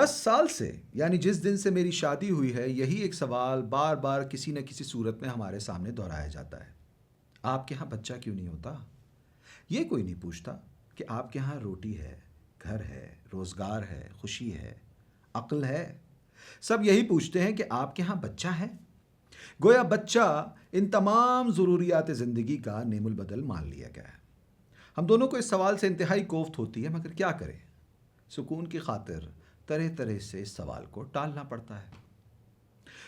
10 سال سے، یعنی جس دن سے میری شادی ہوئی ہے، یہی ایک سوال بار بار کسی نہ کسی صورت میں ہمارے سامنے دہرایا جاتا ہے: آپ کے ہاں بچہ کیوں نہیں ہوتا؟ یہ کوئی نہیں پوچھتا کہ آپ کے ہاں روٹی ہے، گھر ہے، روزگار ہے، خوشی ہے، عقل ہے۔ سب یہی پوچھتے ہیں کہ آپ کے ہاں بچہ ہے؟ گویا بچہ ان تمام ضروریات زندگی کا نعم البدل مان لیا گیا ہے۔ ہم دونوں کو اس سوال سے انتہائی کوفت ہوتی ہے، مگر کیا کریں؟ سکون کی خاطر طرح طرح سے اس سوال کو ٹالنا پڑتا ہے۔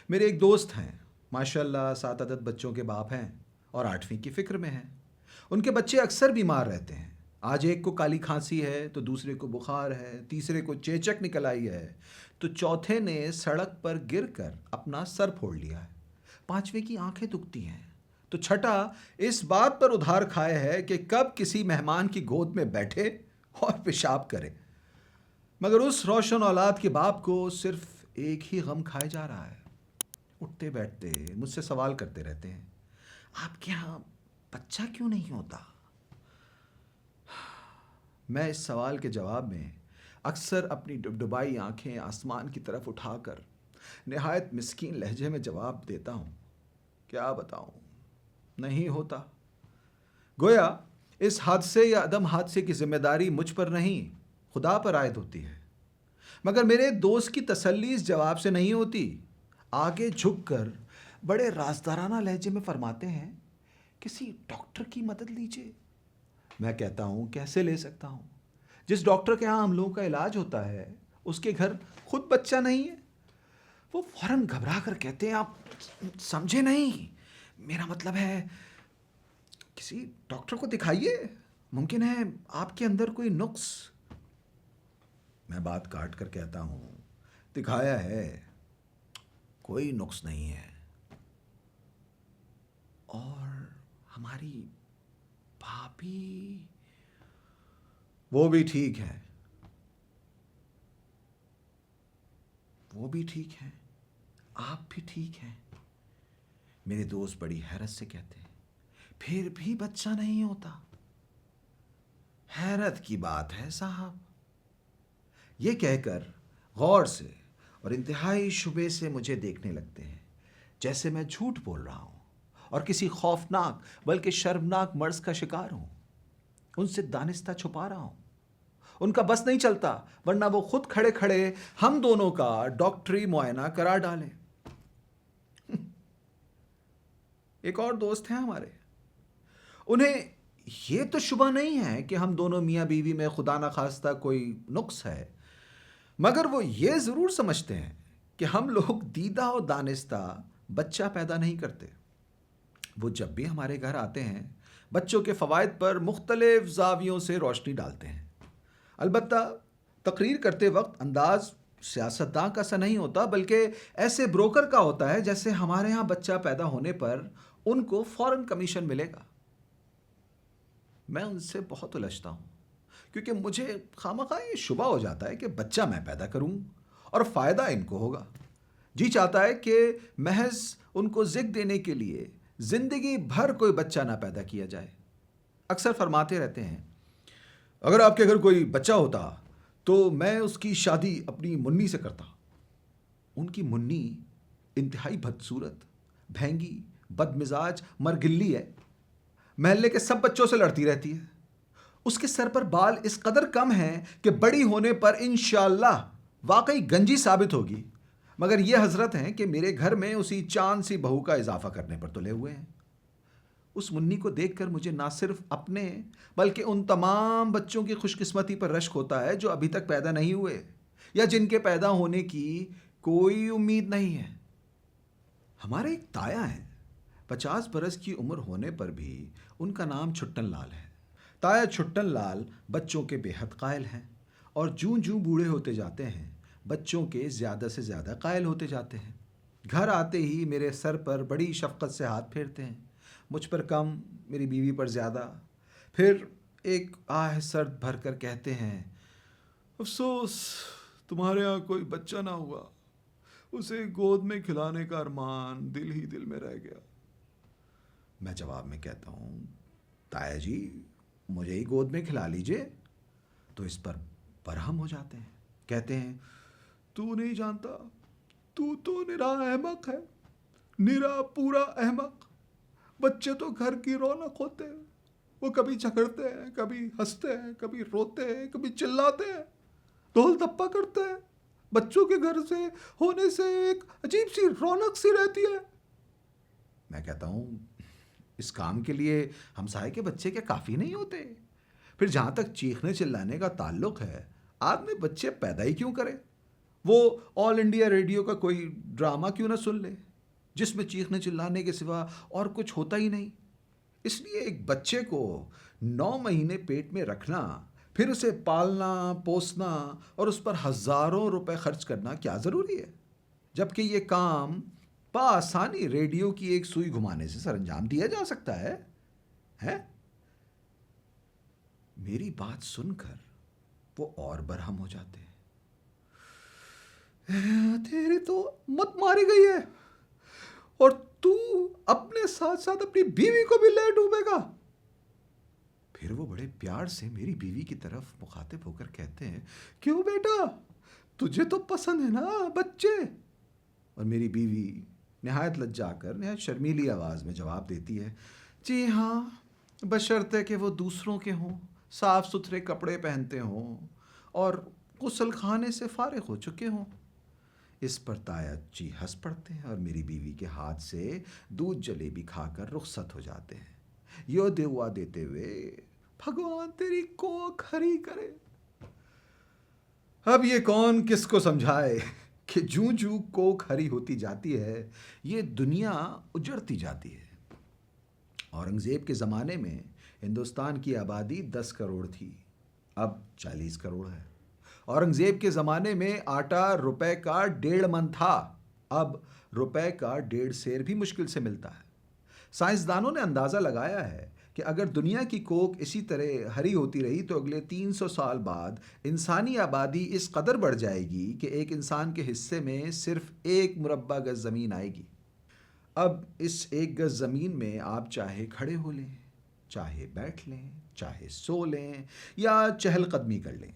میرے ایک دوست ہیں، ماشاءاللہ 7 عدد بچوں کے باپ ہیں اور 8ویں کی فکر میں ہیں۔ ان کے بچے اکثر بیمار رہتے ہیں۔ آج ایک کو کالی کھانسی ہے تو دوسرے کو بخار ہے، تیسرے کو چیچک نکل آئی ہے تو چوتھے نے سڑک پر گر کر اپنا سر پھوڑ لیا ہے، 5ویں کی آنکھیں دکھتی ہیں تو چھٹا اس بات پر ادھار کھائے ہے کہ کب کسی مہمان کی گود میں بیٹھے اور پیشاب کرے۔ مگر اس روشن اولاد کے باپ کو صرف ایک ہی غم کھائے جا رہا ہے۔ اٹھتے بیٹھتے مجھ سے سوال کرتے رہتے ہیں: آپ کے ہاں بچہ کیوں نہیں ہوتا؟ میں اس سوال کے جواب میں اکثر اپنی ڈبڈبائی آنکھیں آسمان کی طرف اٹھا کر نہایت مسکین لہجے میں جواب دیتا ہوں: کیا بتاؤں، نہیں ہوتا۔ گویا اس حادثے یا عدم حادثے کی ذمہ داری مجھ پر نہیں، خدا پر عائد ہوتی ہے۔ مگر میرے دوست کی تسلی اس جواب سے نہیں ہوتی۔ آگے جھک کر بڑے رازدارانہ لہجے میں فرماتے ہیں: کسی ڈاکٹر کی مدد لیجیے۔ میں کہتا ہوں: کیسے لے سکتا ہوں؟ جس ڈاکٹر کے ہاں ہم لوگوں کا علاج ہوتا ہے اس کے گھر خود بچہ نہیں ہے۔ وہ فوراً گھبرا کر کہتے ہیں: آپ سمجھے نہیں، میرا مطلب ہے کسی ڈاکٹر کو دکھائیے، ممکن ہے آپ کے اندر کوئی نقص۔ میں بات کاٹ کر کہتا ہوں: دکھایا ہے، کوئی نقص نہیں ہے، اور ہماری بھابھی وہ بھی ٹھیک ہے، وہ بھی ٹھیک ہے، آپ بھی ٹھیک ہیں۔ میرے دوست بڑی حیرت سے کہتے ہیں: پھر بھی بچہ نہیں ہوتا؟ حیرت کی بات ہے صاحب۔ یہ کہہ کر غور سے اور انتہائی شبے سے مجھے دیکھنے لگتے ہیں، جیسے میں جھوٹ بول رہا ہوں اور کسی خوفناک بلکہ شرمناک مرض کا شکار ہوں۔ ان سے دانستہ چھپا رہا ہوں۔ ان کا بس نہیں چلتا، ورنہ وہ خود کھڑے کھڑے ہم دونوں کا ڈاکٹری معائنہ کرا ڈالیں۔ ایک اور دوست ہیں ہمارے، انہیں یہ تو شبہ نہیں ہے کہ ہم دونوں میاں بیوی میں خدا نخواستہ کوئی نقص ہے، مگر وہ یہ ضرور سمجھتے ہیں کہ ہم لوگ دیدہ و دانستہ بچہ پیدا نہیں کرتے۔ وہ جب بھی ہمارے گھر آتے ہیں بچوں کے فوائد پر مختلف زاویوں سے روشنی ڈالتے ہیں۔ البتہ تقریر کرتے وقت انداز سیاستداں کا سا نہیں ہوتا، بلکہ ایسے بروکر کا ہوتا ہے جیسے ہمارے ہاں بچہ پیدا ہونے پر ان کو فوراً کمیشن ملے گا۔ میں ان سے بہت الجھتا ہوں، کیونکہ مجھے خامخواہ یہ شبہ ہو جاتا ہے کہ بچہ میں پیدا کروں اور فائدہ ان کو ہوگا۔ جی چاہتا ہے کہ محض ان کو ذکر دینے کے لیے زندگی بھر کوئی بچہ نہ پیدا کیا جائے۔ اکثر فرماتے رہتے ہیں: اگر آپ کے گھر کوئی بچہ ہوتا تو میں اس کی شادی اپنی منی سے کرتا۔ ان کی منی انتہائی بدصورت، بھینگی، بد مزاج، مرگلی ہے۔ محلے کے سب بچوں سے لڑتی رہتی ہے۔ اس کے سر پر بال اس قدر کم ہیں کہ بڑی ہونے پر انشاءاللہ واقعی گنجی ثابت ہوگی، مگر یہ حضرت ہیں کہ میرے گھر میں اسی چاند سی بہو کا اضافہ کرنے پر تلے ہوئے ہیں۔ اس منی کو دیکھ کر مجھے نہ صرف اپنے بلکہ ان تمام بچوں کی خوش قسمتی پر رشک ہوتا ہے جو ابھی تک پیدا نہیں ہوئے یا جن کے پیدا ہونے کی کوئی امید نہیں ہے۔ ہمارے ایک تایا ہیں، 50 برس کی عمر ہونے پر بھی ان کا نام چھٹن لال ہے۔ تایا چھٹن لال بچوں کے بے حد قائل ہیں، اور جوں جوں بوڑھے ہوتے جاتے ہیں بچوں کے زیادہ سے زیادہ قائل ہوتے جاتے ہیں۔ گھر آتے ہی میرے سر پر بڑی شفقت سے ہاتھ پھیرتے ہیں، مجھ پر کم، میری بیوی پر زیادہ۔ پھر ایک آہ سرد بھر کر کہتے ہیں: افسوس تمہارے ہاں کوئی بچہ نہ ہوا، اسے گود میں کھلانے کا ارمان دل ہی دل میں رہ گیا۔ میں جواب میں کہتا ہوں: تایا جی مجھے ہی گود میں کھلا لیجئے۔ تو اس پر برہم ہو جاتے ہیں، کہتے ہیں: تو نہیں جانتا, تو نرا احمق ہے, نرا پورا احمق. بچے تو گھر کی رونق ہوتے ہیں. وہ کبھی جھگڑتے ہیں, کبھی ہنستے ہیں, کبھی روتے ہیں, کبھی چلاتے ہیں, ڈھول ڈپا کرتے ہیں. بچوں کے گھر سے ہونے سے ایک عجیب سی رونق سی رہتی ہے. میں کہتا ہوں اس کام کے لیے ہمسائے کے بچے کیا کافی نہیں ہوتے؟ پھر جہاں تک چیخنے چلانے کا تعلق ہے, آدمی بچے پیدا ہی کیوں کرے؟ وہ آل انڈیا ریڈیو کا کوئی ڈرامہ کیوں نہ سن لے جس میں چیخنے چلانے کے سوا اور کچھ ہوتا ہی نہیں؟ اس لیے ایک بچے کو 9 مہینے پیٹ میں رکھنا, پھر اسے پالنا پوسنا اور اس پر ہزاروں روپے خرچ کرنا کیا ضروری ہے؟ جبکہ یہ کام بآسانی ریڈیو کی ایک سوئی گھمانے سے سر انجام دیا جا سکتا ہے. میری بات سن کر وہ اور برہم ہو جاتے ہیں. تیری تو مت ماری گئی ہے, اور تو اپنے ساتھ ساتھ اپنی بیوی کو بھی لے ڈوبے گا. پھر وہ بڑے پیار سے میری بیوی کی طرف مخاطب ہو کر کہتے ہیں, کیوں بیٹا, تجھے تو پسند ہے نا بچے؟ اور میری بیوی نہایت لجا کر نہایت شرمیلی آواز میں جواب دیتی ہے, جی ہاں, بشرطے کہ وہ دوسروں کے ہوں, صاف ستھرے کپڑے پہنتے ہوں اور غسل خانے سے فارغ ہو چکے ہوں. اس پر تایا جی ہنس پڑتے ہیں اور میری بیوی کے ہاتھ سے دودھ جلیبی کھا کر رخصت ہو جاتے ہیں, یو دیوا دیتے ہوئے, بھگوان تیری کوکھ ہری کرے. اب یہ کون کس کو سمجھائے کہ جوں جوں کوکھ ہری ہوتی جاتی ہے یہ دنیا اجڑتی جاتی ہے. اورنگزیب کے زمانے میں ہندوستان کی آبادی 10 کروڑ تھی, اب 40 کروڑ ہے. اورنگزیب کے زمانے میں آٹا روپے کا 1.5 من تھا, اب روپے کا 1.5 سیر بھی مشکل سے ملتا ہے. سائنسدانوں نے اندازہ لگایا ہے کہ اگر دنیا کی کوکھ اسی طرح ہری ہوتی رہی تو اگلے 300 سال بعد انسانی آبادی اس قدر بڑھ جائے گی کہ ایک انسان کے حصے میں صرف 1 مربع گز زمین آئے گی. اب اس 1 گز زمین میں آپ چاہے کھڑے ہو لیں, چاہے بیٹھ لیں, چاہے سو لیں یا چہل قدمی کر لیں,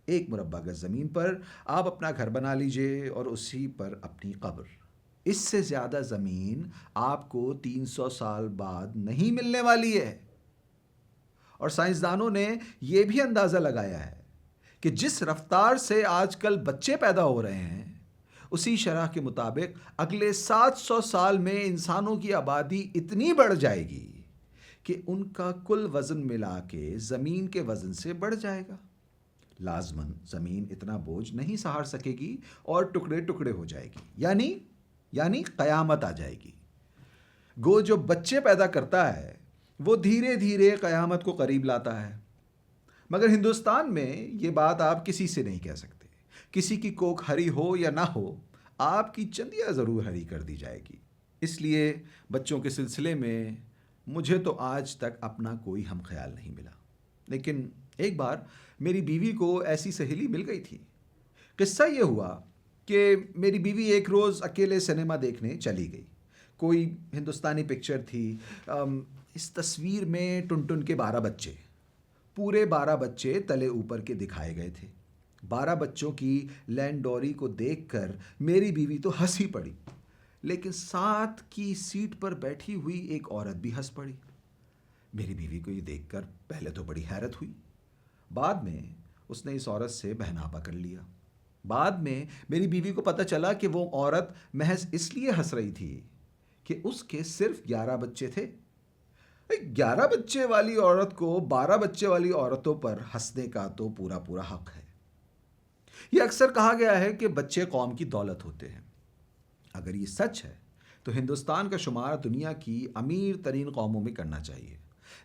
1 مربع گز زمین پر آپ اپنا گھر بنا لیجئے اور اسی پر اپنی قبر. اس سے زیادہ زمین آپ کو 300 سال بعد نہیں ملنے والی ہے. اور سائنسدانوں نے یہ بھی اندازہ لگایا ہے کہ جس رفتار سے آج کل بچے پیدا ہو رہے ہیں اسی شرح کے مطابق اگلے 700 سال میں انسانوں کی آبادی اتنی بڑھ جائے گی کہ ان کا کل وزن ملا کے زمین کے وزن سے بڑھ جائے گا. لازماً زمین اتنا بوجھ نہیں سہار سکے گی اور ٹکڑے ٹکڑے ہو جائے گی, یعنی قیامت آ جائے گی. گو جو بچے پیدا کرتا ہے وہ دھیرے دھیرے قیامت کو قریب لاتا ہے. مگر ہندوستان میں یہ بات آپ کسی سے نہیں کہہ سکتے. کسی کی کوکھ ہری ہو یا نہ ہو, آپ کی چندیا ضرور ہری کر دی جائے گی. اس لیے بچوں کے سلسلے میں مجھے تو آج تک اپنا کوئی ہم خیال نہیں ملا. لیکن ایک بار میری بیوی کو ایسی سہیلی مل گئی تھی. قصہ یہ ہوا کہ میری بیوی ایک روز اکیلے سنیما دیکھنے چلی گئی. کوئی ہندوستانی پکچر تھی. اس تصویر میں ٹن کے 12 بچے, پورے 12 بچے تلے اوپر کے دکھائے گئے تھے. 12 بچوں کی لینڈ ڈوری کو دیکھ کر میری بیوی تو ہنس ہی پڑی, لیکن ساتھ کی سیٹ پر بیٹھی ہوئی ایک عورت بھی ہنس پڑی. میری بیوی کو یہ دیکھ کر پہلے تو بڑی حیرت ہوئی, بعد میں اس نے اس عورت سے بہناپا کر لیا. بعد میں میری بیوی کو پتہ چلا کہ وہ عورت محض اس لیے ہنس رہی تھی کہ اس کے صرف 11 بچے تھے. 11 بچے والی عورت کو 12 بچے والی عورتوں پر ہنسنے کا تو پورا حق ہے. یہ اکثر کہا گیا ہے کہ بچے قوم کی دولت ہوتے ہیں. اگر یہ سچ ہے تو ہندوستان کا شمار دنیا کی امیر ترین قوموں میں کرنا چاہیے.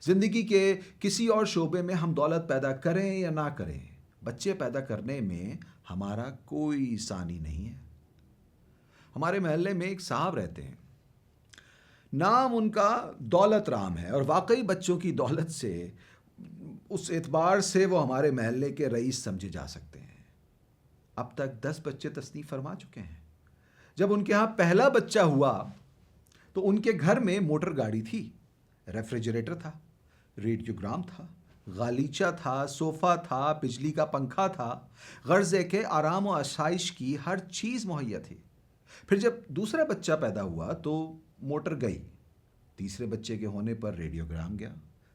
زندگی کے کسی اور شعبے میں ہم دولت پیدا کریں یا نہ کریں, بچے پیدا کرنے میں ہمارا کوئی ثانی نہیں ہے. ہمارے محلے میں ایک صاحب رہتے ہیں, نام ان کا دولت رام ہے, اور واقعی بچوں کی دولت سے اس اعتبار سے وہ ہمارے محلے کے رئیس سمجھے جا سکتے ہیں. اب تک 10 بچے تصنیف فرما چکے ہیں. جب ان کے ہاں پہلا بچہ ہوا تو ان کے گھر میں موٹر گاڑی تھی, ریفریجریٹر تھا, ریڈیوگرام تھا, غالیچہ تھا، صوفہ تھا، بجلی کا پنکھا تھا، غرض ہے کہ آرام و آسائش کی ہر چیز مہیا تھی۔ پھر جب دوسرا بچہ پیدا ہوا تو موٹر گئی، تیسرے بچے کے ہونے پر ریڈیوگرام گیا،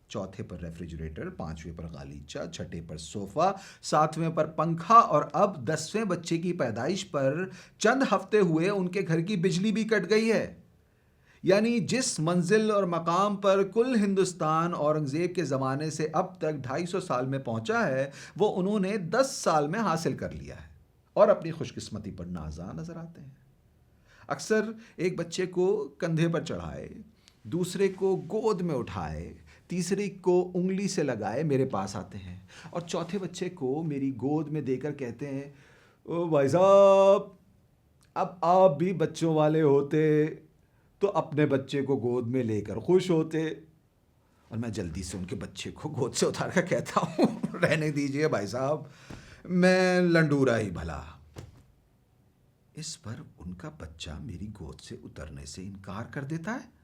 چوتھے پر ریفریجریٹر، پانچویں پر غالیچہ، چھٹے پر صوفہ، ساتویں پر پنکھا، اور اب 10ویں بچے کی پیدائش پر چند ہفتے ہوئے ان کے گھر کی بجلی بھی کٹ گئی ہے۔ یعنی جس منزل اور مقام پر کل ہندوستان اورنگزیب کے زمانے سے اب تک 250 سال میں پہنچا ہے، وہ انہوں نے 10 سال میں حاصل کر لیا ہے، اور اپنی خوش قسمتی پر نازاں نظر آتے ہیں۔ اکثر ایک بچے کو کندھے پر چڑھائے، دوسرے کو گود میں اٹھائے، تیسرے کو انگلی سے لگائے میرے پاس آتے ہیں، اور چوتھے بچے کو میری گود میں دے کر کہتے ہیں، او بھائی صاحب، اب آپ بھی بچوں والے ہوتے تو اپنے بچے کو گود میں لے کر خوش ہوتے۔ اور میں جلدی سے ان کے بچے کو گود سے اتار کر کہتا ہوں، رہنے دیجئے بھائی صاحب، میں لنڈورا ہی بھلا۔ اس پر ان کا بچہ میری گود سے اترنے سے انکار کر دیتا ہے،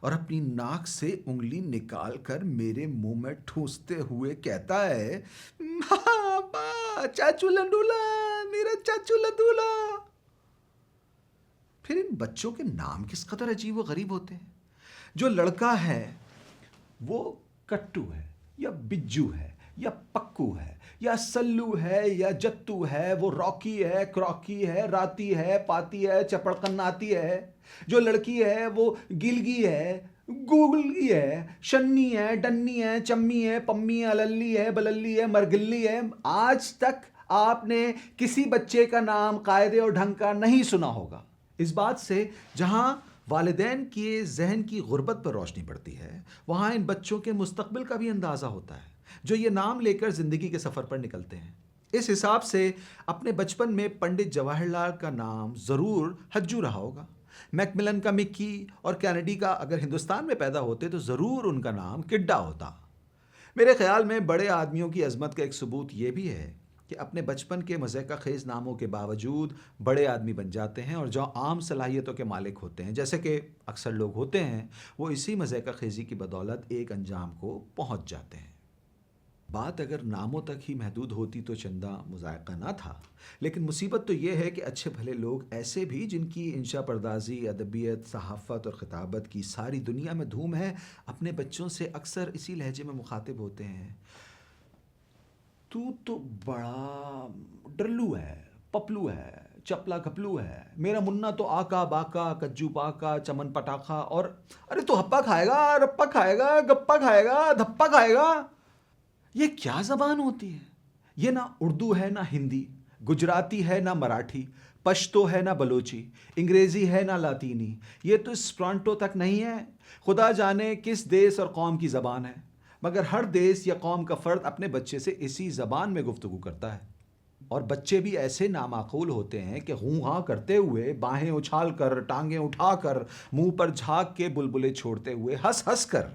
اور اپنی ناک سے انگلی نکال کر میرے منہ میں ٹھونستے ہوئے کہتا ہے، پاپا، چاچو لنڈولا، میرا چاچو لنڈولا۔ پھر ان بچوں کے نام کس قدر عجیب و غریب ہوتے ہیں۔ جو لڑکا ہے وہ کٹو ہے، یا بجو ہے، یا پکو ہے، یا سلو ہے، یا جتو ہے، وہ راکی ہے، کراکی ہے، راتی ہے، پاتی ہے، چپڑکناتی ہے۔ جو لڑکی ہے وہ گلگی ہے، گوگلگی ہے، شنی ہے، ڈنی ہے، چمی ہے، پمی ہے، اللی ہے، بللی ہے، مرگلی ہے۔ آج تک آپ نے کسی بچے کا نام قاعدے اور ڈھنگ کا نہیں سنا ہوگا۔ اس بات سے جہاں والدین کے ذہن کی غربت پر روشنی پڑتی ہے، وہاں ان بچوں کے مستقبل کا بھی اندازہ ہوتا ہے، جو یہ نام لے کر زندگی کے سفر پر نکلتے ہیں۔ اس حساب سے اپنے بچپن میں پنڈت جواہر لال کا نام ضرور حجو رہا ہوگا، میک ملن کا مکی، اور کینیڈی کا اگر ہندوستان میں پیدا ہوتے تو ضرور ان کا نام کڈا ہوتا۔ میرے خیال میں بڑے آدمیوں کی عظمت کا ایک ثبوت یہ بھی ہے کہ اپنے بچپن کے مضحکہ خیز ناموں کے باوجود بڑے آدمی بن جاتے ہیں، اور جو عام صلاحیتوں کے مالک ہوتے ہیں، جیسے کہ اکثر لوگ ہوتے ہیں، وہ اسی مضحکہ خیزی کی بدولت ایک انجام کو پہنچ جاتے ہیں۔ بات اگر ناموں تک ہی محدود ہوتی تو چندہ مذائقہ نہ تھا، لیکن مصیبت تو یہ ہے کہ اچھے بھلے لوگ ایسے بھی، جن کی انشا پردازی، ادبیت، صحافت اور خطابت کی ساری دنیا میں دھوم ہے، اپنے بچوں سے اکثر اسی لہجے میں مخاطب ہوتے ہیں، تو بڑا ڈرلو ہے، پپلو ہے، چپلا کپلو ہے، میرا منا تو آکا باکا کجو پاکا چمن پٹاخا، اور ارے تو ہپا کھائے گا، رپا کھائے گا، گپا کھائے گا، دھپا کھائے گا۔ یہ کیا زبان ہوتی ہے؟ یہ نہ اردو ہے نہ ہندی، گجراتی ہے نہ مراٹھی، پشتو ہے نہ بلوچی، انگریزی ہے نہ لاطینی، یہ تو اسپرانٹو تک نہیں ہے۔ خدا جانے کس دیس اور قوم کی زبان ہے، مگر ہر دیس یا قوم کا فرد اپنے بچے سے اسی زبان میں گفتگو کرتا ہے، اور بچے بھی ایسے نامعقول ہوتے ہیں کہ ہوں ہاں کرتے ہوئے، باہیں اچھال کر، ٹانگیں اٹھا کر، منہ پر جھاگ کے بلبلے چھوڑتے ہوئے، ہنس ہنس کر،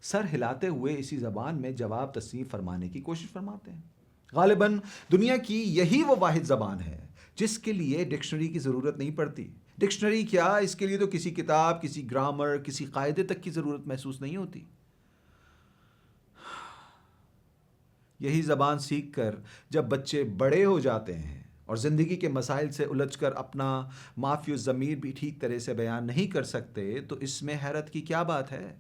سر ہلاتے ہوئے اسی زبان میں جواب تسلیم فرمانے کی کوشش فرماتے ہیں۔ غالباً دنیا کی یہی وہ واحد زبان ہے جس کے لیے ڈکشنری کی ضرورت نہیں پڑتی۔ ڈکشنری کیا، اس کے لیے تو کسی کتاب، کسی گرامر، کسی قاعدے تک کی ضرورت محسوس نہیں ہوتی۔ یہی زبان سیکھ کر جب بچے بڑے ہو جاتے ہیں اور زندگی کے مسائل سے الجھ کر اپنا معافی الضمیر بھی ٹھیک طرح سے بیان نہیں کر سکتے، تو اس میں حیرت کی کیا بات ہے؟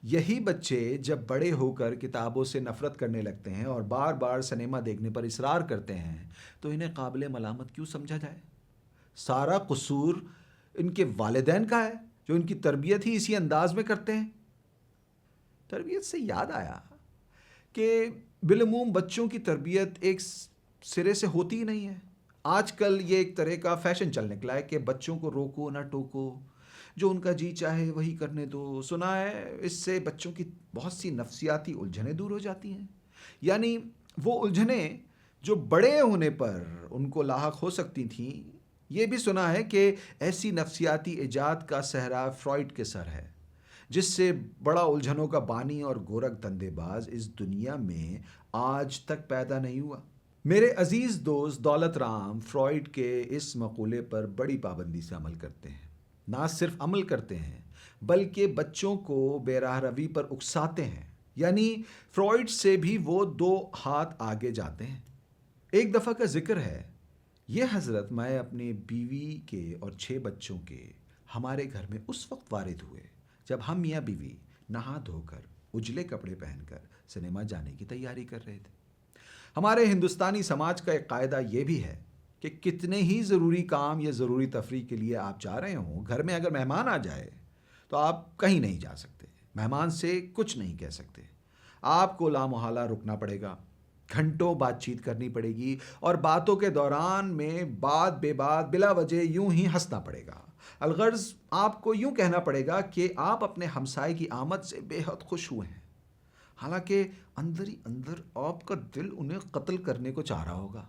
یہی بچے جب بڑے ہو کر کتابوں سے نفرت کرنے لگتے ہیں اور بار بار سنیما دیکھنے پر اصرار کرتے ہیں، تو انہیں قابل ملامت کیوں سمجھا جائے؟ سارا قصور ان کے والدین کا ہے، جو ان کی تربیت ہی اسی انداز میں کرتے ہیں۔ تربیت سے یاد آیا کہ بالعموم بچوں کی تربیت ایک سرے سے ہوتی ہی نہیں ہے۔ آج کل یہ ایک طرح کا فیشن چل نکلا ہے کہ بچوں کو روکو نہ ٹوکو، جو ان کا جی چاہے وہی کرنے دو۔ سنا ہے اس سے بچوں کی بہت سی نفسیاتی الجھنیں دور ہو جاتی ہیں، یعنی وہ الجھنیں جو بڑے ہونے پر ان کو لاحق ہو سکتی تھیں۔ یہ بھی سنا ہے کہ ایسی نفسیاتی ایجاد کا صحرا فرائڈ کے سر ہے، جس سے بڑا الجھنوں کا بانی اور گورکھ دھندے باز اس دنیا میں آج تک پیدا نہیں ہوا۔ میرے عزیز دوست دولت رام فرائڈ کے اس مقولے پر بڑی پابندی سے عمل کرتے ہیں۔ نہ صرف عمل کرتے ہیں بلکہ بچوں کو بے راہ روی پر اکساتے ہیں۔ یعنی فرائڈ سے بھی وہ 2 ہاتھ آگے جاتے ہیں۔ ایک دفعہ کا ذکر ہے، یہ حضرت میں اپنی بیوی کے اور 6 بچوں کے ہمارے گھر میں اس وقت وارد ہوئے جب ہم میاں بیوی نہا دھو کر اجلے کپڑے پہن کر سنیما جانے کی تیاری کر رہے تھے۔ ہمارے ہندوستانی سماج کا ایک قاعدہ یہ بھی ہے کہ کتنے ہی ضروری کام یا ضروری تفریح کے لیے آپ جا رہے ہوں، گھر میں اگر مہمان آ جائے تو آپ کہیں نہیں جا سکتے، مہمان سے کچھ نہیں کہہ سکتے، آپ کو لامحالہ رکنا پڑے گا، گھنٹوں بات چیت کرنی پڑے گی، اور باتوں کے دوران میں بات بے بات بلا وجہ یوں ہی ہنسنا پڑے گا۔ الغرض آپ کو یوں کہنا پڑے گا کہ آپ اپنے ہمسائے کی آمد سے بے حد خوش ہوئے ہیں، حالانکہ اندر ہی اندر آپ کا دل انہیں قتل کرنے کو چاہ رہا ہوگا،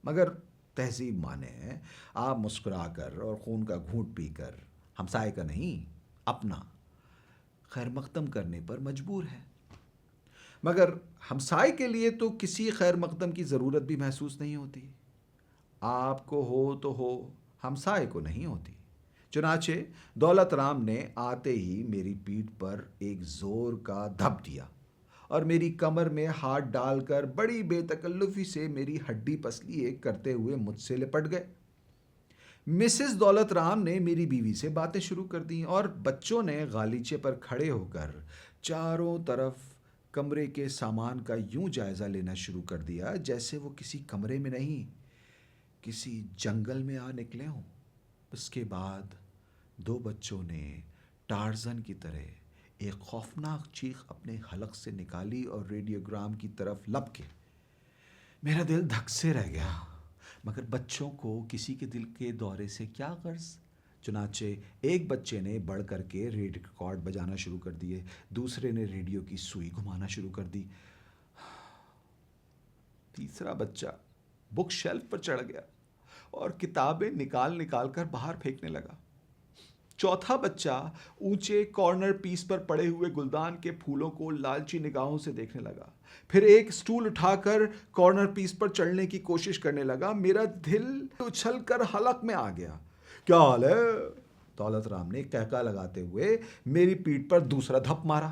مگر تہذیب مانے آپ مسکرا کر اور خون کا گھونٹ پی کر ہمسائے کا نہیں اپنا خیر مقدم کرنے پر مجبور ہے۔ مگر ہمسائے کے لیے تو کسی خیر مقدم کی ضرورت بھی محسوس نہیں ہوتی، آپ کو ہو تو ہو، ہمسائے کو نہیں ہوتی۔ چنانچہ دولت رام نے آتے ہی میری پیٹھ پر ایک زور کا دھپ دیا اور میری کمر میں ہاتھ ڈال کر بڑی بے تکلفی سے میری ہڈی پسلی ایک کرتے ہوئے مجھ سے لپٹ گئے۔ مسز دولت رام نے میری بیوی سے باتیں شروع کر دیں اور بچوں نے غالیچے پر کھڑے ہو کر چاروں طرف کمرے کے سامان کا یوں جائزہ لینا شروع کر دیا جیسے وہ کسی کمرے میں نہیں، کسی جنگل میں آ نکلے ہوں۔ اس کے بعد 2 بچوں نے ٹارزن کی طرح ایک خوفناک چیخ اپنے حلق سے نکالی اور ریڈیوگرام کی طرف لپکے۔ میرا دل دھک سے رہ گیا، مگر بچوں کو کسی کے دل کے دورے سے کیا غرض؟ چنانچہ ایک بچے نے بڑھ کر کے ریڈیو ریکارڈ بجانا شروع کر دیے، دوسرے نے ریڈیو کی سوئی گھمانا شروع کر دی، تیسرا بچہ بک شیلف پر چڑھ گیا اور کتابیں نکال نکال کر باہر پھینکنے لگا، چوتھا بچہ اونچے کارنر پیس پر پڑے ہوئے گلدان کے پھولوں کو لالچی نگاہوں سے دیکھنے لگا، پھر ایک سٹول اٹھا کر کارنر پیس پر چڑھنے کی کوشش کرنے لگا۔ میرا دل اچھل کر حلق میں آ گیا۔ کیا حال ہے؟ دولت رام نے کہکا لگاتے ہوئے میری پیٹھ پر دوسرا دھپ مارا۔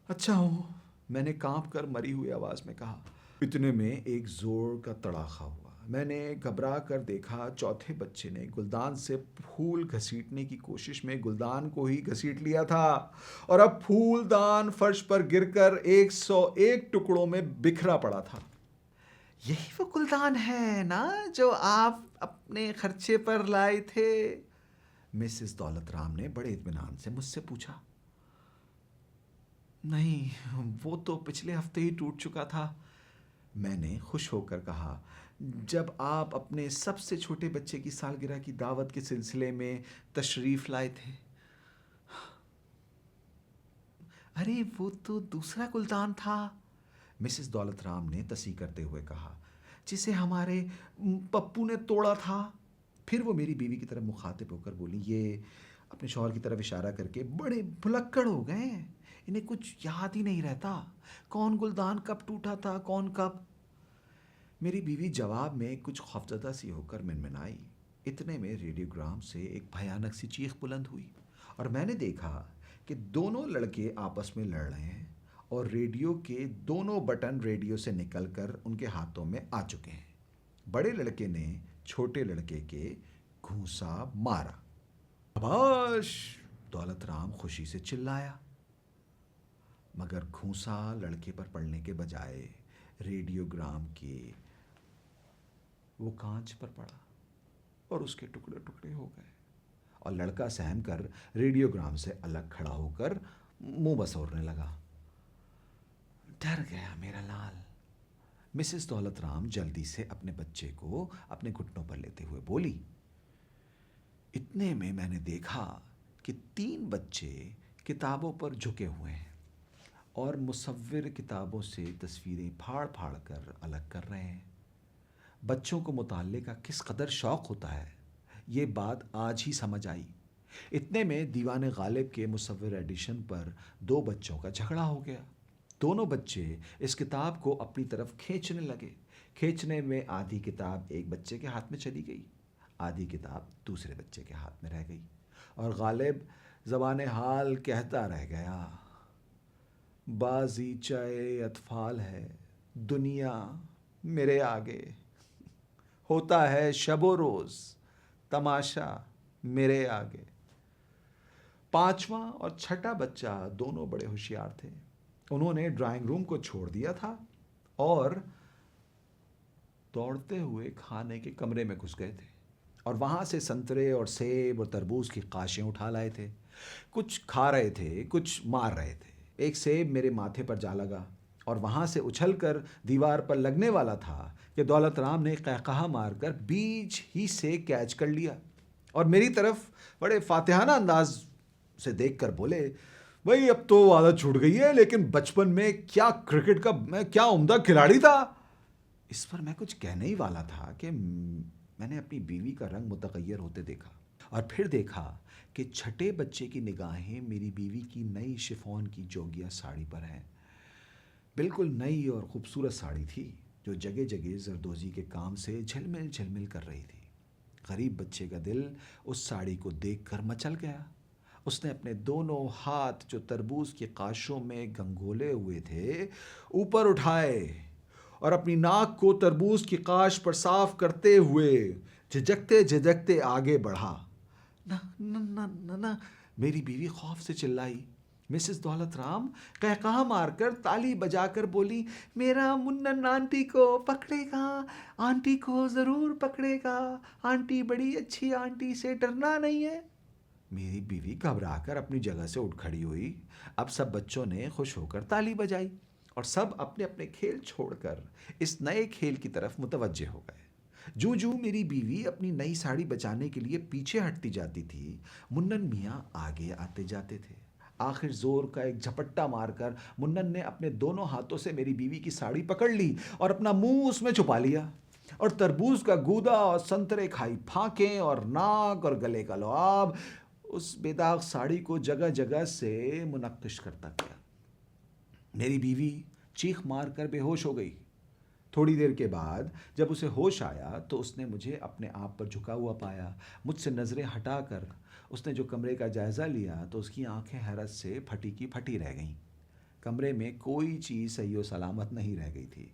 اچھا ہوں، میں نے کانپ کر مری ہوئی آواز میں کہا۔ اتنے میں ایک زور کا تڑاخا ہوا، میں نے گھبرا کر دیکھا چوتھے بچے نے گلدان سے پھول گھسیٹنے کی کوشش میں گلدان کو ہی گھسیٹ لیا تھا اور اب پھول دان فرش پر گر کر 101 ٹکڑوں میں بکھرا پڑا تھا۔ یہی وہ گلدان ہے نا جو آپ اپنے خرچے پر لائے تھے؟ مسز دولت رام نے بڑے اطمینان سے مجھ سے پوچھا۔ نہیں، وہ تو پچھلے ہفتے ہی ٹوٹ چکا تھا، میں نے خوش ہو کر کہا، جب آپ اپنے سب سے چھوٹے بچے کی سالگرہ کی دعوت کے سلسلے میں تشریف لائے تھے۔ ارے وہ تو دوسرا گلدان تھا، مسز دولت رام نے تصحیح کرتے ہوئے کہا، جسے ہمارے پپو نے توڑا تھا۔ پھر وہ میری بیوی کی طرف مخاطب ہو کر بولی، یہ اپنے شوہر کی طرف اشارہ کر کے، بڑے بھلکڑ ہو گئے ہیں، انہیں کچھ یاد ہی نہیں رہتا، کون گلدان کب ٹوٹا تھا، کون کب۔ میری بیوی جواب میں کچھ خوفزدہ سی ہو کر منمنائی۔ اتنے میں ریڈیوگرام سے ایک بھیانک سی چیخ بلند ہوئی اور میں نے دیکھا کہ دونوں لڑکے آپس میں لڑ رہے ہیں اور ریڈیو کے دونوں بٹن ریڈیو سے نکل کر ان کے ہاتھوں میں آ چکے ہیں۔ بڑے لڑکے نے چھوٹے لڑکے کے گھونسا مارا۔ شاباش! دولت رام خوشی سے چلایا، مگر گھونسا لڑکے پر پڑنے کے بجائے ریڈیوگرام کے وہ کانچ پر پڑا اور اس کے ٹکڑے ٹکڑے ہو گئے اور لڑکا سہم کر ریڈیوگرام سے الگ کھڑا ہو کر منہ بسورنے لگا۔ ڈر گیا میرا لال۔ مسز دولت رام جلدی سے اپنے بچے کو اپنے گھٹنوں پر لیتے ہوئے بولی۔ اتنے میں میں نے دیکھا کہ 3 بچے کتابوں پر جھکے ہوئے ہیں اور مصور کتابوں سے تصویریں پھاڑ پھاڑ کر الگ کر رہے ہیں۔ بچوں کو مطالعے کا کس قدر شوق ہوتا ہے، یہ بات آج ہی سمجھ آئی۔ اتنے میں دیوان غالب کے مصور ایڈیشن پر 2 بچوں کا جھگڑا ہو گیا۔ دونوں بچے اس کتاب کو اپنی طرف کھینچنے لگے۔ کھینچنے میں آدھی کتاب ایک بچے کے ہاتھ میں چلی گئی، آدھی کتاب دوسرے بچے کے ہاتھ میں رہ گئی اور غالب زبان حال کہتا رہ گیا، بازیچہ اطفال ہے دنیا میرے آگے، ہوتا ہے شب و روز تماشا میرے آگے۔ پانچواں اور چھٹا بچہ دونوں بڑے ہوشیار تھے۔ انہوں نے ڈرائنگ روم کو چھوڑ دیا تھا اور دوڑتے ہوئے کھانے کے کمرے میں گھس گئے تھے اور وہاں سے سنترے اور سیب اور تربوز کی قاشیں اٹھا لائے تھے۔ کچھ کھا رہے تھے، کچھ مار رہے تھے۔ ایک سیب میرے ماتھے پر جا لگا اور وہاں سے اچھل کر دیوار پر لگنے والا تھا کہ دولت رام نے قہقہا مار کر بیچ ہی سے کیچ کر لیا اور میری طرف بڑے فاتحانہ انداز سے دیکھ کر بولے، بھائی اب تو عادت چھوٹ گئی ہے، لیکن بچپن میں کیا کرکٹ کا میں کیا عمدہ کھلاڑی تھا۔ اس پر میں کچھ کہنے ہی والا تھا کہ میں نے اپنی بیوی کا رنگ متغیر ہوتے دیکھا اور پھر دیکھا کہ چھٹے بچے کی نگاہیں میری بیوی کی نئی شفون کی جوگیا ساڑی پر ہیں۔ بالکل نئی اور خوبصورت ساڑی تھی جو جگہ جگہ زردوزی کے کام سے جھلمل جھلمل کر رہی تھی۔ غریب بچے کا دل اس ساڑی کو دیکھ کر مچل گیا۔ اس نے اپنے دونوں ہاتھ جو تربوز کی قاشوں میں گنگولے ہوئے تھے اوپر اٹھائے اور اپنی ناک کو تربوز کی قاش پر صاف کرتے ہوئے جھجکتے جھجکتے آگے بڑھا۔ نہ نہ نہ نہ نہ، میری بیوی خوف سے چلائی۔ مسز دولت رام قہقہا مار کر تالی بجا کر بولی، میرا منن آنٹی کو پکڑے گا، آنٹی کو ضرور پکڑے گا، آنٹی بڑی اچھی آنٹی سے ڈرنا نہیں ہے۔ میری بیوی گھبرا کر اپنی جگہ سے اٹھ کھڑی ہوئی۔ اب سب بچوں نے خوش ہو کر تالی بجائی اور سب اپنے اپنے کھیل چھوڑ کر اس نئے کھیل کی طرف متوجہ ہو گئے۔ جو میری بیوی اپنی نئی ساڑی بچانے کے لیے پیچھے ہٹتی جاتی تھی، منن میاں آگے آتے جاتے تھے۔ آخر زور کا ایک جھپٹا مار کر منن نے اپنے دونوں ہاتھوں سے میری بیوی کی ساڑی پکڑ لی اور اپنا منہ اس میں چھپا لیا اور تربوز کا گودا اور سنترے کھائی پھانکیں اور ناک اور گلے کا لعاب اس بے داغ ساڑی کو جگہ جگہ سے منقش کرتا گیا۔ میری بیوی چیخ مار کر بے ہوش ہو گئی۔ تھوڑی دیر کے بعد جب اسے ہوش آیا تو اس نے مجھے اپنے آپ پر جھکا ہوا پایا۔ مجھ سے نظریں ہٹا کر اس نے جو کمرے کا جائزہ لیا تو اس کی آنکھیں حیرت سے پھٹی کی پھٹی رہ گئیں۔ کمرے میں کوئی چیز صحیح و سلامت نہیں رہ گئی تھی۔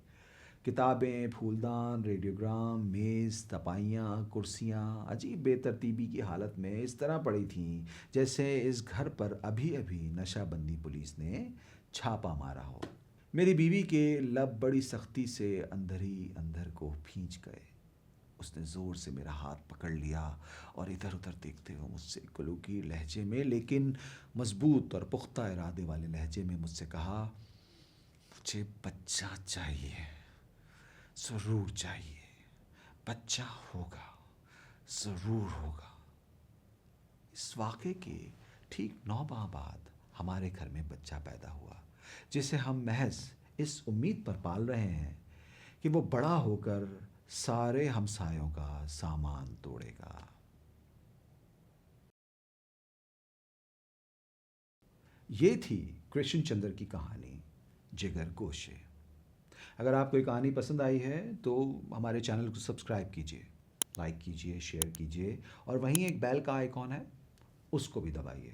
کتابیں، پھولدان، ریڈیوگرام، میز، تپائیاں، کرسیاں عجیب بے ترتیبی کی حالت میں اس طرح پڑی تھیں جیسے اس گھر پر ابھی ابھی نشہ بندی پولیس نے چھاپا مارا ہو۔ میری بیوی کے لب بڑی سختی سے اندر ہی اندر کو پھینچ گئے۔ اس نے زور سے میرا ہاتھ پکڑ لیا اور ادھر ادھر دیکھتے ہوئے مجھ سے کلوکی لہجے میں لیکن مضبوط اور پختہ ارادے والے لہجے میں مجھ سے کہا، مجھے بچہ چاہیے، ضرور چاہیے، بچہ ہوگا، ضرور ہوگا۔ اس واقعے کے ٹھیک 9 ماہ بعد ہمارے گھر میں بچہ پیدا ہوا جسے ہم محض اس امید پر پال رہے ہیں کہ وہ بڑا ہو کر سارے ہمسایوں کا سامان توڑے گا۔ یہ تھی کرشن چندر کی کہانی جگر گوشے۔ اگر آپ کو یہ کہانی پسند آئی ہے تو ہمارے چینل کو سبسکرائب کیجیے، لائک کیجیے، شیئر کیجیے اور وہیں ایک بیل کا آئیکن ہے اس کو بھی دبائیے۔